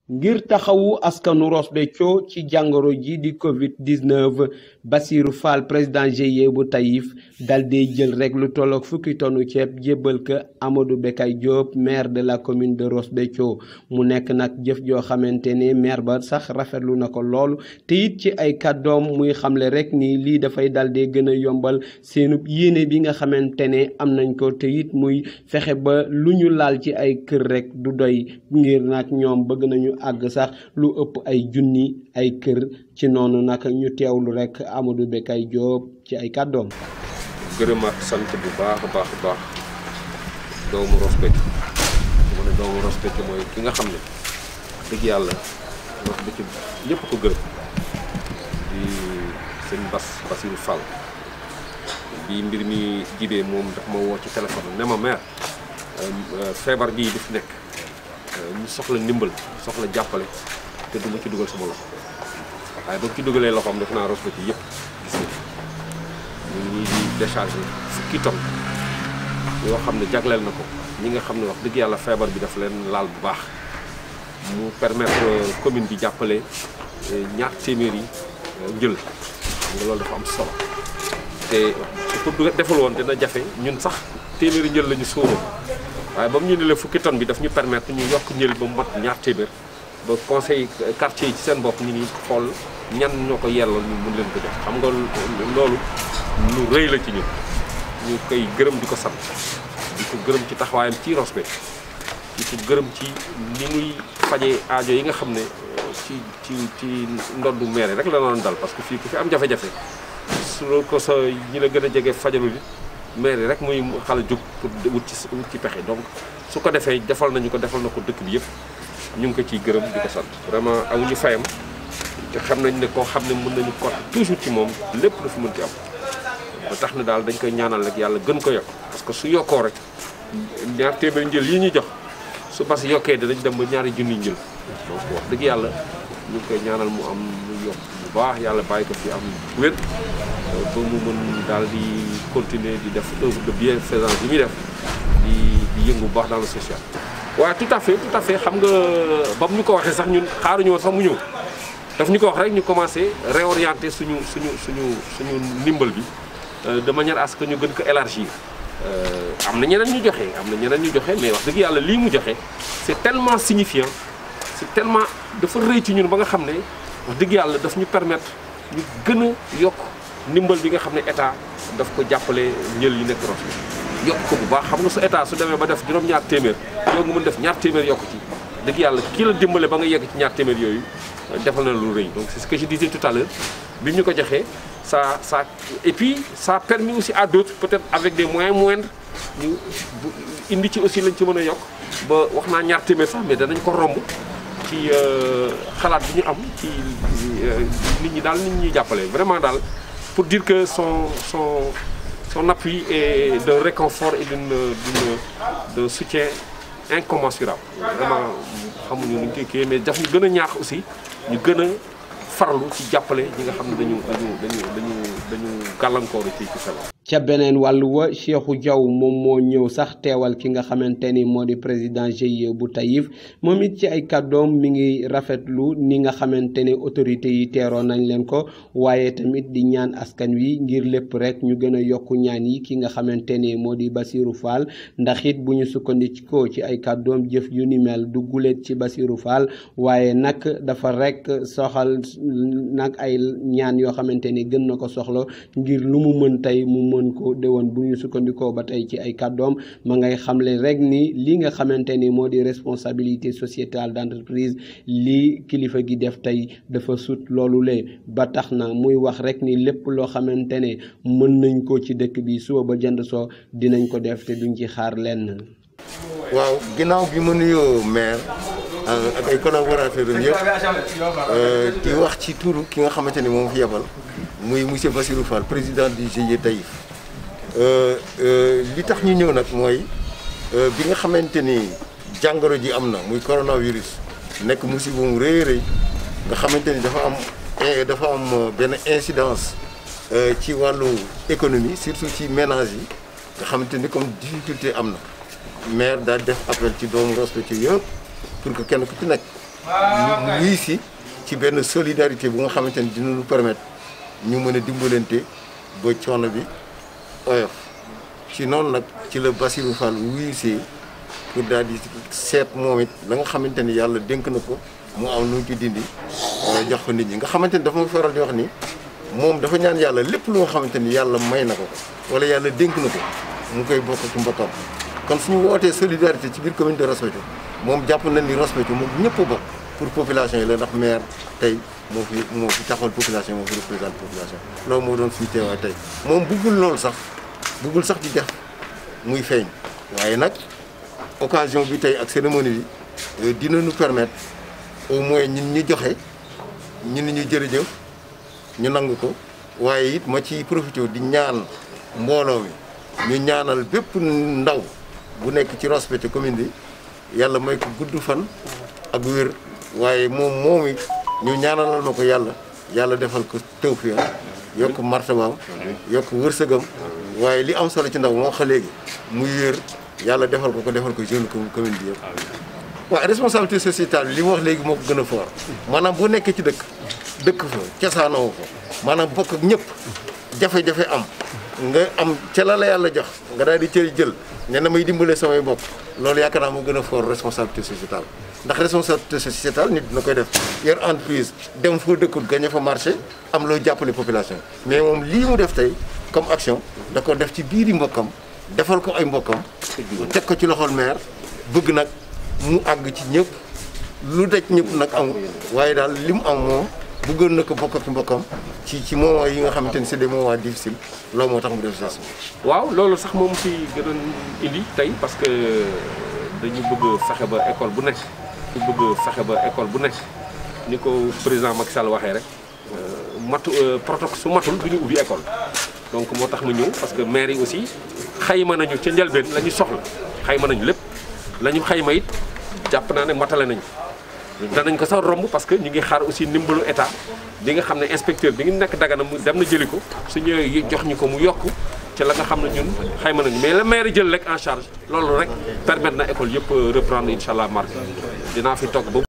ngir taxawu askanu Ross Béthio ci jàngoro ji di Covid-19 Bassirou Fall président GIE bu Taïf dal di jël rek lu tolloog fukki tonu ceeb jébbal ko Amadou Bekay Diop maire de la commune de Ross Béthio mu nekk nag jëf joo xamante ne maire ba sax rafetlu na ko loolu te it ci ay kàddoom muy xamle rek ni lii dafay dal di gën a yombal seenu yéene bi nga xamante ne am nañ ko te it muy fexe ba lu ñu laal ci ay kër rek du doy ngir nag ñoom bëgg nañu àgg sax lu ëpp ay junni ay kër ci noonu nag ñu teewlu rek Amadou Bekay Diop ci ay kàddoom. gërëm ak sant bu baax a baax doomu Ross Béthio mu ne doomu Ross Béthio mooy ki nga xam ne dëgg yàlla Ross Béthio ñëpp ko gërëm di sëñ Bassirou Fall bi mbir mi jibee moom daf ma woo ci téléphone ne ma maire feebar bii di fi nekk ñu soxla ndimbal soxla jàppale te du ma ci dugal sama loxo waaye ba ci dugalee loxoom def naa Ross Béthio yëpp gis nga ñu ngi di décharger fukki tonnes yoo xam ne jagleel na ko ñi nga xam ne wax dëgg yàlla feebar bi daf leen laal bu baax mu permettre commune bi jàppale ñaar téeméeri njël xam nga loolu dafa am solo te su ko defal woon dina jafe ñun sax téeméeri njël la ñu sóoroon waaye ba mu ñu ne la fukki tonne bi daf ñu permettre ñu yokk njël ba mu mat ñaar téeméer ba conseil quartier yi ci seen bopp ñu ngi xool ñan ñoo ko yelloon ñu mun leen ko jox xam nga loolu lu rëy la ci ñun ñu koy gërëm di ko sant di ko gërëm ci taxawaayam ci Ross Béthio di ko gërëm ci ni muy fajee aajo yi nga xam ne ci ndoddu maire rek la doon dal parce que fii ku fi am jafe-jafe su ko sa ñi la gën a jege fajalu bi maire rek muy xala jóg pour wut ci pexe donc su ko defee defal nañu ko defal na ko dëkk bi yëpp ñu ngi ko ciy gërëm di ko sant vraiment amuñu fayam te xam nañ ne koo xam ne mën nañu ko toujours ci moom lépp lu fi mën ci am ba tax na daal dañ koy ñaanal rek yàlla gën ko yokk parce que su yokkoo rek ñaar téeméer njël yi ñuy jox su bas yokkee danañ dem ba ñaari junni njël donc wax dëgg yàlla ñu ngi koy ñaanal mu am mu yokk bu baax yàlla bàyyi ko fi am wér ba mu mën daal di continuer di def œuvre de bienfaisance yi muy def di yëngu bu baax dans le social. waaw tout à fait xam nga ba mu ñu ko waxee sax ñun xaaruñu woon sax mu ñëw daf ñu ko wax rek ñu commencé réorienter suñu ndimbal bi de manière à ce que ñu gën ko élargir am na ñeneen ñu joxe mais wax dëgg yàlla lii mu joxe c'est tellement signifiant c'est tellement dafa rëy ci ñun ba nga xam ne wax dëgg yàlla daf ñu permettre ñu gën a yokk ndimbal bi nga xam ne état daf ko jàppale njël yi nekk Ross Béthio yokk ko bu baax xam nga su état su demee ba def juróom-ñaar téeméer yow nga mën def ñaar téeméer yokk ci dëgg yàlla kii la dimbale ba nga yegg ci ñaar téeméer yooyu defal na lu rëy donc c'est ce que je disais tout à l'heure bi ñu ko joxee ça et puis ça a permis aussi à d'autres peut-être avec des moyens moindres ñu indi ci aussi lañ ci mën a yokk ba wax naa ñaar téeméer sax mais danañ ko romb ci xalaat bi ñu am ci nit ñi daal nit ñuy jàppale vraiment daal pour dire que son appui est d'un réconfort et d'un soutien incommensurable vraiment xamuñu nu ñu koy kii mais daf ñu gën a ñaax aussi ñu gën a farlu ci jàppale ñi nga xam ne dañu gàllankooru ci feebar. ca beneen wàllu wa Cheikhou Diaw moom moo ñëw sax teewal ki nga xamante ni moo di président GIE bu Taïf moom it ci ay kàddoom mi ngi rafetlu ni nga xamante ne autorités yi teeroon nañ leen ko waaye tamit di ñaan askan wi ngir lépp rek ñu gën a yokku ñaan yi ki nga xamante ne moo di Bassirou Fall ndax it bu ñu sukkandikoo ci ay kàddoom jëf yu ni mel du guléet ci Bassirou Fall waaye nag dafa rek soxal nag ay ñaan yoo xamante ni gën na ko soxla ngir lu mu mën tey mu mën ko déwoon bu ñu sukkandikoo ba tey ci ay kàddoom ma ngay xamle rek ni li nga xamante ni moo di responsabilité sociétale d'entreprise li kilifa gi def tey dafa sut loolu lee ba tax na muy wax rek ni lépp loo xamante ne mën nañ ko ci dëkk bi suba ba jënd soo dinañ ko def te duñ ci xaar lenn. waaw ginnaaw bi ma nuyoo maire ak ay collaborateurs am yëpp di wax ci turu ki nga xamante ni moom fi yebal muy monsieur Bassirou Fall président du GIE Taïf li tax ñu ñëw nag mooy bi nga xamante ni jàngoro ji am na muy coronavirus nekk musiba mu rëy rëy nga xamante ni dafa am benn incidence ci wàllu économie surtout ci ménage yi nga xamante ni comme difficulté am na maire daal def appel ci doomu Ross Béthio yëpp pour que kenn ku ci nekk wuy si ci benn solidarité bu nga xamante ni dina ñu permettre ñu mën a dimbalante ba coono bi oyof ci noonu nag ci la Bassirou Fall wuyu see pour daal di seet moom it la nga xamante ni yàlla dénk na ko mu am nu mu ci dindi jox ko nit ñi nga xamante ni dafa ma faral di wax ni moom dafa ñaan yàlla lépp lu nga xamante ni yàlla may na ko wala yàlla dénk na ko mu koy bokk ci mbokkam kon suñu wootee solidarité ci biir commune de Ross Béthio moom jàpp na ni Ross Béthio moom ñëpp a bokk pour population yi la ndax maire tey moo fi taxawal population moo fi représente population loolu moo doon suñu teewaay tey moom bëggul loolu sax bëggul sax di def muy feeñ waaye nag occasion bi tey ak cérémonie bi dina ñu permettre au moins ñun ñu joxe ñun ñu jërëjëf ñu nangu ko waaye it ma ci profité di ñaan mbooloo mi ñu ñaanal bépp ndaw bu nekk ci Ross Béthio commune bi yàlla may ko gudd fan ak wér waaye moom it ñu ñaanalal ma ko yàlla defal ko tawfiq yokk martabaam yokk wërsëgam waaye li am solo ci ndaw moo xa léegi muy wér yàlla defal ko jeune commune bi yëpp. waaw responsabilité sociétale li mu wax léegi moo ko gën a fort maanaam boo nekkee ci dëkk fa cosaanoo fa maanaam bokk ak ñëpp jafe-jafe am nga am ca la yàlla jox nga daal di jël ne na may dimbale samay bopp loolu yaakaar naa moo gën a fort responsabilité sociétale ndax responsabilité sociétale nit dina koy def yor entreprise dem foo dëkkul gagné fa marché am loo jàppale population mais moom lii mu def tey comme action da ko def ci biiri mbokkam defal ko ay mbokkam teg ko ci loxol maire bëgg nag mu àgg ci ñëpp lu daj ñëpp nag am waaye daal li mu am moom bëggoon na ko bokk ak mbokkam ci moment yi nga xamante ni c'est des moments difficiles loolu moo tax mu def geste. waaw loolu sax moom ci gënoon indi tey parce que dañu bëgg fexe ba école bu nekk. Ni ko président Macky Sall waxee rek protocole su matul du ñu ubbi école donc moo tax ma ñëw parce que maire yi aussi xayma nañu ca njëlbeen la ñu soxla xayma nañu lépp la ñu xayma it jàpp naa ne matale nañu. danañ ko sax romb parce que ñu ngi xaar aussi ndimbalu état bi nga xam ne inspecteur bi ngi nekk Dagana mu dem na jëli ko su ñëwee jox ñu ko mu yokk ci la nga xam ne ñun xayma nañu mais la maire jël rek en charge loolu rek permettre na école yëpp reprendre incha allah mardi dinaa fi toog ba